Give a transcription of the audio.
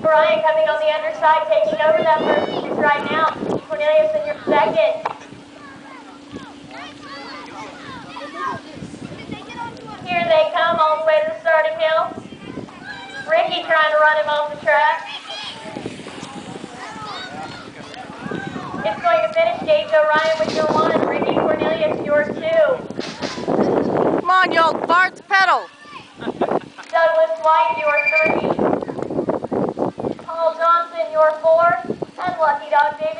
Ryan coming on the underside, taking over that first seat right now. Cornelius in your second. Here they come all the way to the starting hill. Ricky trying to run him off the track. It's going to finish Gage O'Ryan with your 1, Ricky Cornelius your 2. Come on, you old farts, pedal. Douglas White your 3. Paul Johnson your 4. And Lucky Dog David